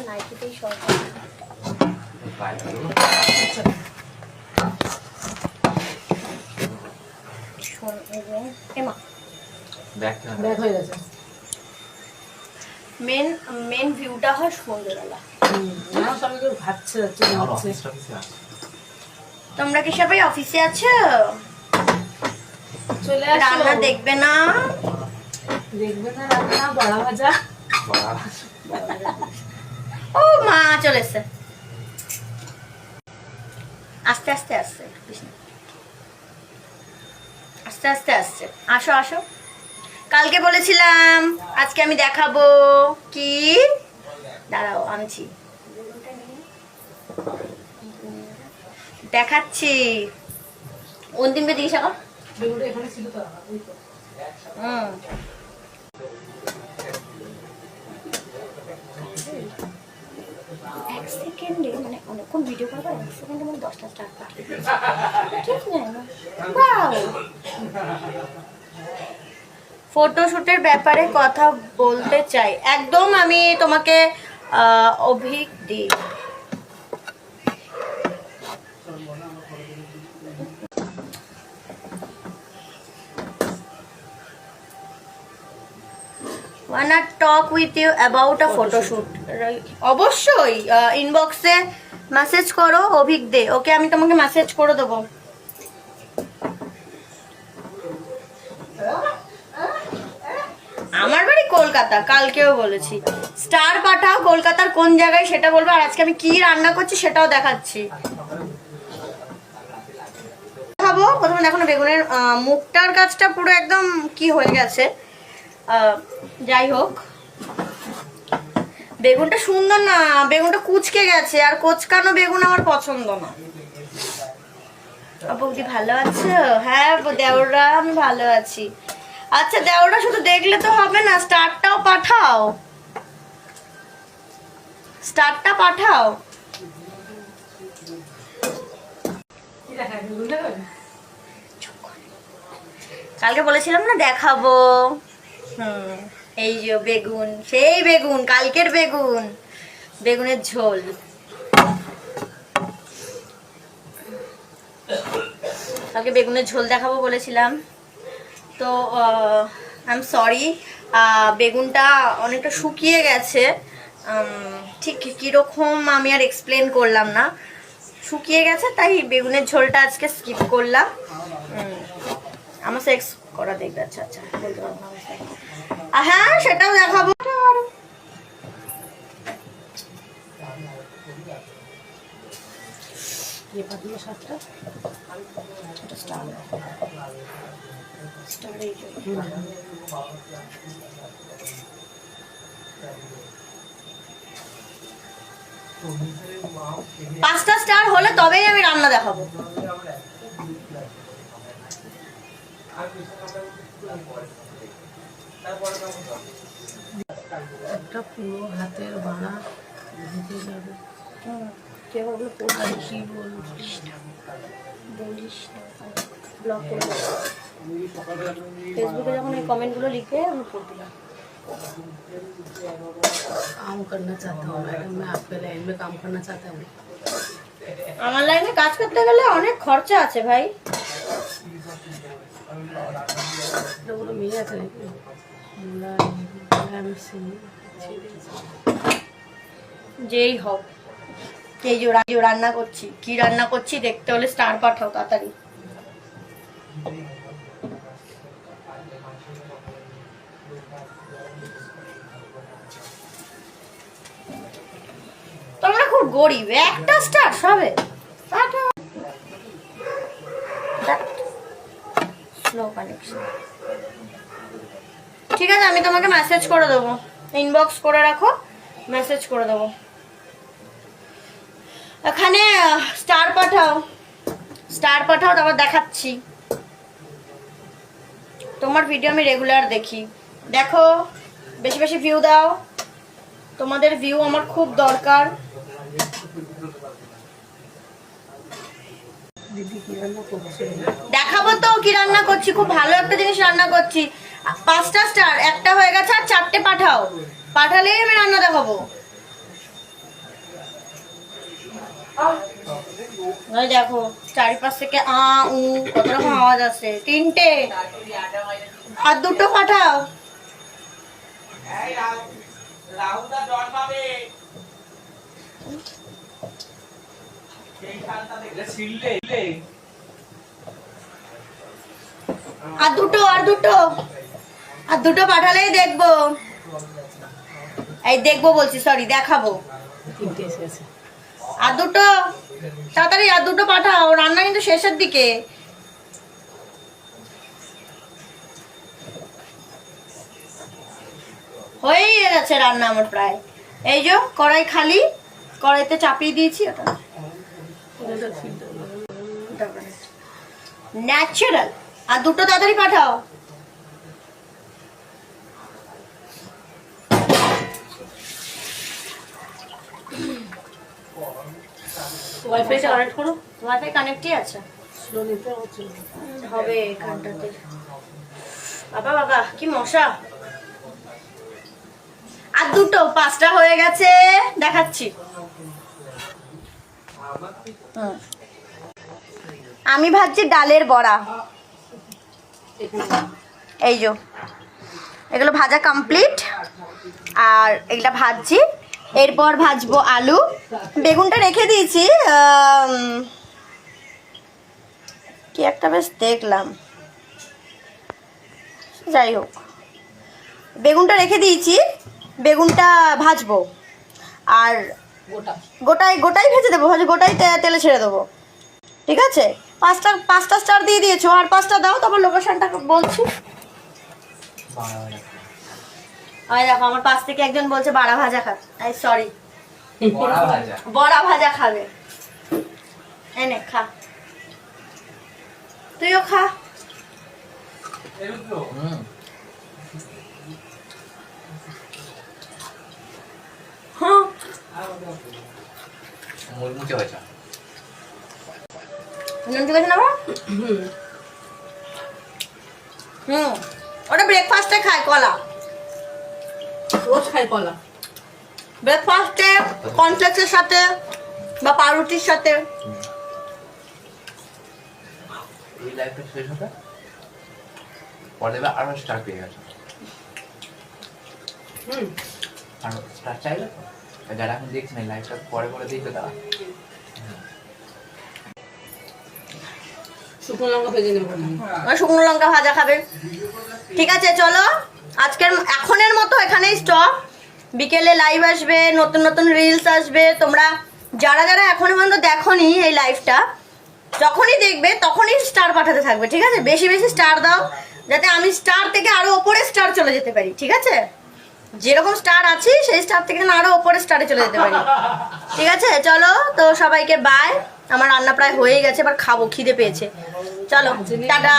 নাইটিতেই short back হয়ে গেছে। Main ভিউটা হয় সন্ধ্যেবেলা। সবাই কেউ ভাবছে তোমরা কি সবাই অফিসে আছো? চলে রান্না দেখবে না? দেখবে না রান্না, বড়া ভাজা। ও মা চলে এসছে। আস্তে আস্তে আসছে, আস্তে আস্তে আসছে। আসো আসো। কালকে বলেছিলাম আজকে আমি দেখাবো কি, দাঁড়াও আনছি, দেখাচ্ছি। অন্তিমকে জিজ্ঞাসা কর। এখানে ছিল তো। এক সেকেন্ডে মানে অনেকক্ষণ ভিডিও করবো, এক সেকেন্ডে মানে 10টা স্টার পাঠিয়ে ঠিক না? ফটোশুটের ব্যাপারে কথা বলতে চাই। একদম আমি তোমাকে অভিক দিই। wanna talk with you about a photoshoot. অবশ্যই ইনবক্সে মেসেজ করো অভিক দে। ওকে আমি তোমাকে মেসেজ করে দেবো। আমার বাড়ি কলকাতা, কালকেও বলেছি। স্টার পাঠাও কলকাতার কোন জায়গায় সেটা বলবো, আর আজকে আমি কি রান্না করছি সেটাও দেখাচ্ছি। খাবো প্রথমে দেখো না, বেগুনের মুখটার কাজটা পুরো একদম কি হয়ে গেছে। যাই হোক, বেগুনটা সুন্দর না, বেগুনটা কুচকে গেছে, আর কোচকানো বেগুন আমার পছন্দ না। বৌদি ভালো আছো? হ্যাঁ দেওরা আমি ভালো আছি। আচ্ছা দেওরা শুধু দেখলে তো হবে না, স্টারটাও পাঠাও, স্টারটা পাঠাও। কালকে বলেছিলাম না দেখাবো। এই যে বেগুন, সেই বেগুন, কালকের বেগুন, বেগুনের ঝোল। কালকে বেগুনের ঝোল দেখাবো বলেছিলাম, তো আই এম সরি, বেগুনটা অনেকটা শুকিয়ে গেছে। ঠিক কীরকম আমি আর এক্সপ্লেন করলাম না, শুকিয়ে গেছে, তাই বেগুনের ঝোলটা আজকে স্কিপ করলাম। আমার সেক্স করা দেখবে। আচ্ছা আচ্ছা বলতে পারবো না। হ্যাঁ সেটাও দেখাবো। পাঁচটা স্টার হলে তবেই আমি রান্না দেখাবো। একটা পুরো হাতের বাড়া ঢুকে যাবে। কি বলিস ফেসবুকে যখন এই কমেন্টগুলো লিখে আমি পড়ে দিলাম। काम करना चाहता हूँ मैडम, मैं आपके लाइन में काम करना चाहता हूँ। আমার লাইনে কাজ করতে গেলে অনেক খরচা আছে ভাই। ওগুলো মিলে আছে যেই হোক, এই যে রান্না করছি, কি রান্না করছি দেখতে হলে স্টার পাঠাও তাড়াতাড়ি। তোমরা খুব গরিব, একটা স্টার সবে পাঠাও। Slow connection. ঠিক আছে আমি তোমাকে মেসেজ করে দেবো, ইনবক্স করে রাখো, মেসেজ করে দেবো। এখানে স্টার পাঠাও, স্টার পাঠাও, তারপর দেখাচ্ছি। তোমার ভিডিও আমি রেগুলার দেখি, দেখো বেশি বেশি ভিউ দাও, তোমাদের ভিউ আমার খুব দরকার। দেখাবো তো কি রান্না করছি, খুব ভালো একটা জিনিস রান্না করছি। 5টা স্টার, একটা হয়ে গেছে, আর 4টে পাঠাও, পাঠালেই আমি রান্না দেখাবো। ওই দেখো চারিপাশ থেকে উ কত রকম আওয়াজ আসছে। 3টে আর 2টো পাঠাও। আর দুটো পাঠালেই দেখবো। এই দেখবো বলছি, সরি দেখাবো। 3টে এসেছে। আর 2টো তাড়াতাড়ি, আর 2টো পাঠাও। রান্না কিন্তু শেষের দিকে। হয়েই গেছে রান্না আমার প্রায়। এই যে কড়াই খালি, কড়াইতে চাপিয়ে দিয়েছি। ওটা ন্যাচারাল। আর 2টো তাড়াতাড়ি পাঠাও। ওয়াইফাইটা কানেক্ট করো। ওয়াইফাই কানেক্টই আছে। স্লো নিতে হচ্ছে। হবে এখানটাতে। বাবা বাবা কি মশা। আর 2টো, 5টা হয়ে গেছে, দেখাচ্ছি। আমি ভাজছি ডালের বড়া। এই যে এগুলো ভাজা কমপ্লিট, আর এগুলা ভাজছি। এরপর ভাজবো আলু। বেগুনটা রেখে দিয়েছি, কি একটা বেশ দেখলাম, যাই হোক বেগুনটা রেখে দিয়েছি। বেগুনটা ভাজবো, আর গোটাই ভেজে দেবো। গোটাই তেলে ছেড়ে দেবো, ঠিক আছে? 5টা স্টার দিয়ে দিয়েছো, আর 5টা দাও, তারপর লোকেশনটা বলছি। দেখো আমার পাশ থেকে একজন বলছে বাড়া ভাজা খাবে। সরি, বড়া ভাজা খাবে। এনে খা, তুইও খা। ওটা ব্রেকফাস্টে খায় কলা, রোজ খাই কলা। ব্রেকফাস্টে কর্নফ্লেক্সের সাথে বা পাউরুটির সাথে। এই লাইফটা শেষ হতে পরে আরো স্টার পেয়ে গেছে। আর স্টার চাইলে তো যারা এখন দেখছেন এই লাইফটা পরে দেখবে তারা। শুকনো লঙ্কা ভেজে নেবো। শুকনো লঙ্কা ভাজা খাবে, ঠিক আছে? চলো এখনের মতো এখানেই স্টপ। বিকেলে লাইভ আসবে, নতুন নতুন রিলস আসবে। তোমরা যারা এখনো পর্যন্ত দেখোনি এই লাইভটা, যখনই দেখবে তখনই স্টার পাঠাতে থাকবে, ঠিক আছে? বেশি বেশি স্টার দাও, যাতে আমি স্টার থেকে আরো ওপরে স্টার চলে যেতে পারি, ঠিক আছে? যেরকম স্টার আছি সেই স্টার থেকে আরো ওপরে স্টারে চলে যেতে পারি, ঠিক আছে? চলো তো সবাইকে বাই। আমার রান্না প্রায় হয়ে গেছে, এবার খাবো, খিদে পেয়েছে। চলো টাটা।